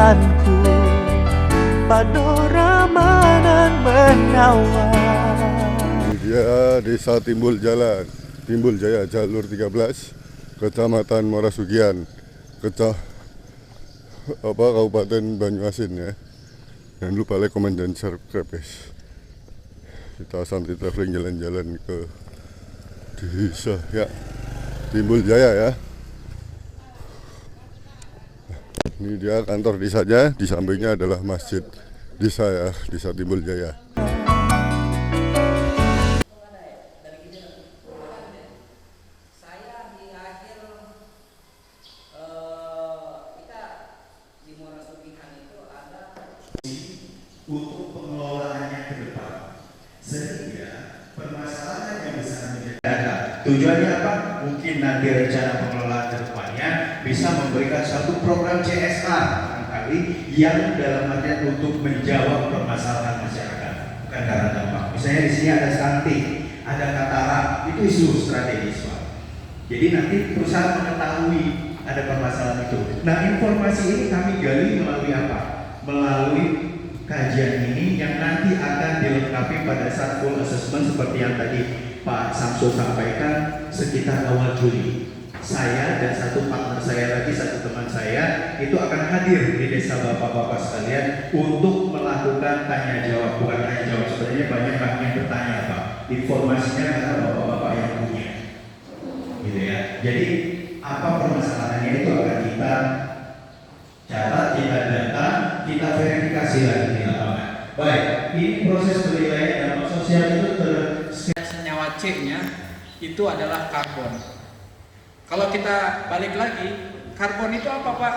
jalanku, panorama nan menawan. Ini dia Desa Timbul Jalan, Timbul Jaya, jalur 13, Kecamatan Muara Sugian, Kabupaten Banyuasin ya. Jangan lupa like, komen, dan subscribe guys. Kita santai traveling jalan-jalan ke desa ya, Timbul Jaya ya. Ini dia kantor desanya, di sampingnya adalah masjid desa ya, Desa Timbul Jaya. Untuk pengelolaannya ke depan, sehingga permasalahan yang besar menjadi tujuannya apa? Mungkin nanti rencana pengelolaan ke depannya bisa memberikan satu program CSR barangkali yang dalam artian untuk menjawab permasalahan masyarakat, bukan karena dampak. Misalnya di sini ada stunting, ada katarak, itu isu strategis Pak. Jadi nanti perusahaan mengetahui ada permasalahan itu. Nah, informasi ini kami gali melalui apa? Melalui kajian ini yang nanti akan dilengkapi pada saat full assessment seperti yang tadi Pak Samsul sampaikan sekitar awal Juli. Saya dan satu partner saya lagi, satu teman saya itu akan hadir di desa bapak-bapak sekalian untuk melakukan tanya jawab. Bukan tanya jawab, sebenarnya banyak yang bertanya Pak. Informasinya adalah bapak-bapak yang punya, gitu ya. Jadi apa permasalahannya itu akan kita catat, kita data, kita verifikasi lagi di lapangan. Baik, ini proses penilaian dampak sosial itu senyawa C-nya itu adalah karbon. Kalau kita balik lagi, karbon itu apa Pak?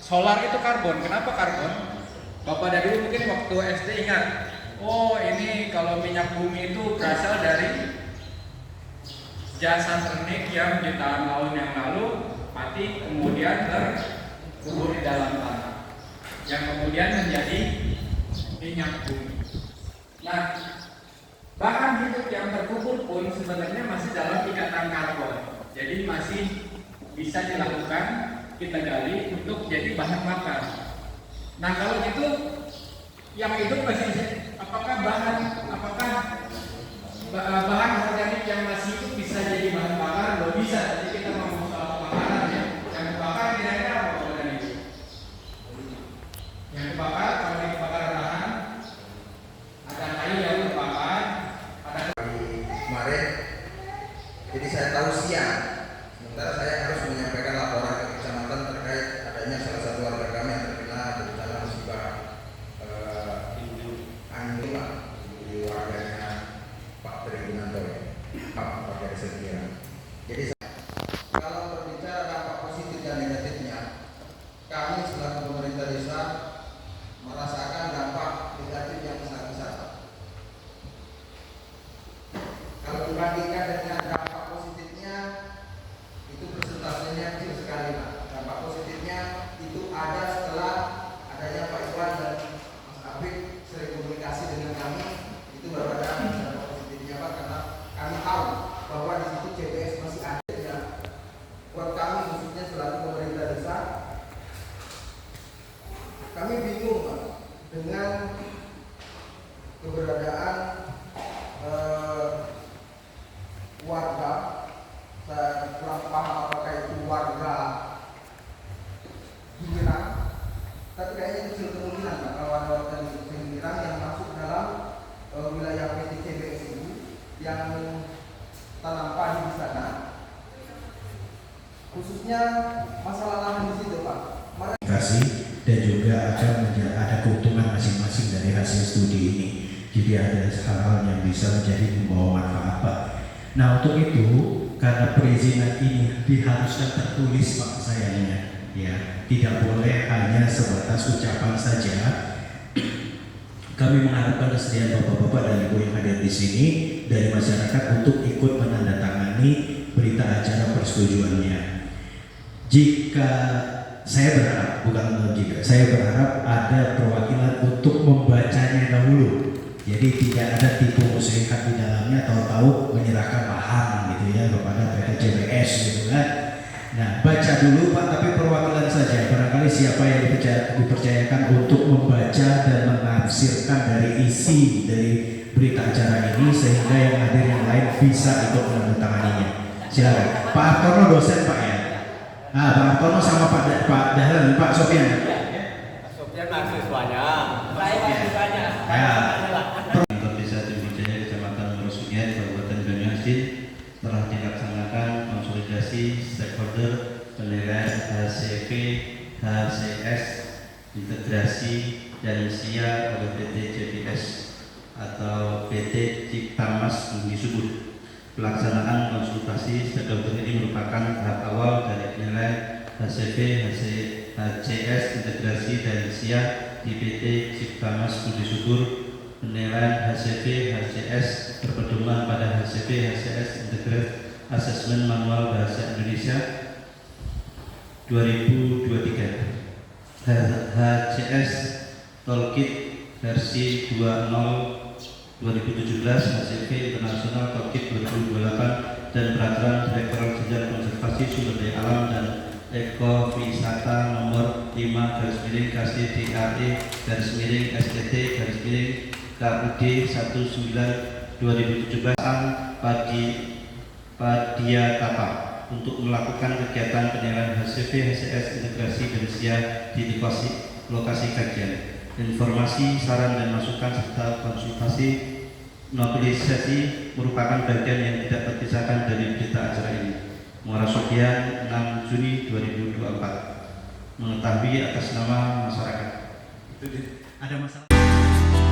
Solar itu karbon. Kenapa karbon? Bapak dari dulu mungkin waktu SD ingat, oh ini kalau minyak bumi itu berasal dari jasa teknik yang jutaan tahun yang lalu mati kemudian terkubur di dalam tanah, yang kemudian menjadi minyak bumi. Nah, bahan hidup yang terkubur pun sebenarnya masih dalam ikatan karbon, jadi masih bisa dilakukan kita gali untuk jadi bahan makan. Nah kalau gitu, yang hidup masih apakah bahan organik yang masih hidup bisa jadi bahan bakar? Loh bisa. Jadi kita ngomong soal kebakaran ya, yang kebakar kira-kira apa organik? Yang kebakar kalau di kebakaran lahan ada kayu yang terbakar, ada kemarin. Jadi saya tahu siang, sementara saya harus menyampaikan laporan ke kecamatan terkait adanya salah satu warga kami yang terkena bencana musibah angin Pak, di warganya Pak Trigunanto ya, Pak warga desa Sekiran. Jadi kalau berbicara dampak positif dan negatifnya, kami selaku pemerintah desa merasakan dampak negatif yang besar-besar. Kalau dibandingkan dengan dampak positifnya, itu persentasenya kecil sekali Pak. Dampak positifnya itu ada setelah adanya Pak Iwan dan Mas Afif sering komunikasi dengan kami, itu baru ada dampak positifnya Pak, karena kami tahu bahwa di situ CBS masih ada ya. Buat kami khususnya selaku pemerintah desa, kami bingung Pak dengan keberadaan warga. Saya kurang paham apakah itu warga Giliran, tapi kayaknya kecil kemungkinan Pak kalau ada warga di Giliran yang masuk dalam wilayah PT CBS ini yang tanam padi di sana, khususnya masalah lahan di situ Pak. Dan juga akan ada keuntungan masing-masing dari hasil studi ini. Jadi ada hal-hal yang bisa menjadi membawa manfaat Pak. Nah untuk itu, karena perizinan ini diharuskan tertulis Pak sayangnya, ya tidak boleh hanya sebatas ucapan saja. Kami mengharapkan kesediaan bapak-bapak dan ibu yang hadir di sini dari masyarakat untuk ikut menandatangani berita acara persetujuannya. Jika saya berharap, saya berharap ada perwakilan untuk membacanya dahulu. Jadi tidak ada tipu muslihat di dalamnya, tahu-tahu menyerahkan lahan gitu ya kepada PT CBS gitu kan. Nah, baca dulu Pak, tapi perwakilan saja. Barangkali siapa yang dipercayakan untuk membaca dan menafsirkan dari isi dari berita acara ini sehingga yang hadir yang lain bisa ikut menandatanganinya. Silakan. Pak Artono dosen Pak ya. Nah, Pak Artono sama Pak Dahlan, Pak Sofian. Sofian mahasiswanya. Saya mahasiswanya. Ya. Kantor Desa Timbujaya Kecamatan Merosungai Kabupaten Banyuasin telah dilaksanakan konsolidasi stakeholder penilaian HCV, HCS, integrasi dan SIA oleh PT JPS atau PT Ciptamas Bumi Subur. Pelaksanaan konsultasi stakeholder ini merupakan tahap awal dari penilaian HCV, HCS, integrasi dan SIA di PT Ciptamas Bumi Subur. Penilaian HCV, HCS berpedoman pada HCV, HCS Integrated Assessment Manual Bahasa Indonesia 2023. HCS Toolkit versi 20 2017, HCV Internasional Toolkit 2028 dan Peraturan Direktorat Jenderal Konservasi Sumber Daya Alam dan Ekowisata nomor 5/DRE/STT/KUD 19/2017 Padiatapa untuk melakukan kegiatan penilaian HCV, HCS, integrasi dan SIA di lokasi kajian. Informasi, saran dan masukan serta konsultasi notifikasi merupakan bagian yang tidak terpisahkan dari berita acara ini. Muara Sofian, 6 Juni 2024. Mengetahui atas nama masyarakat. Ada masalah.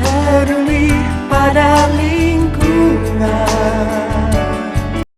peduli pada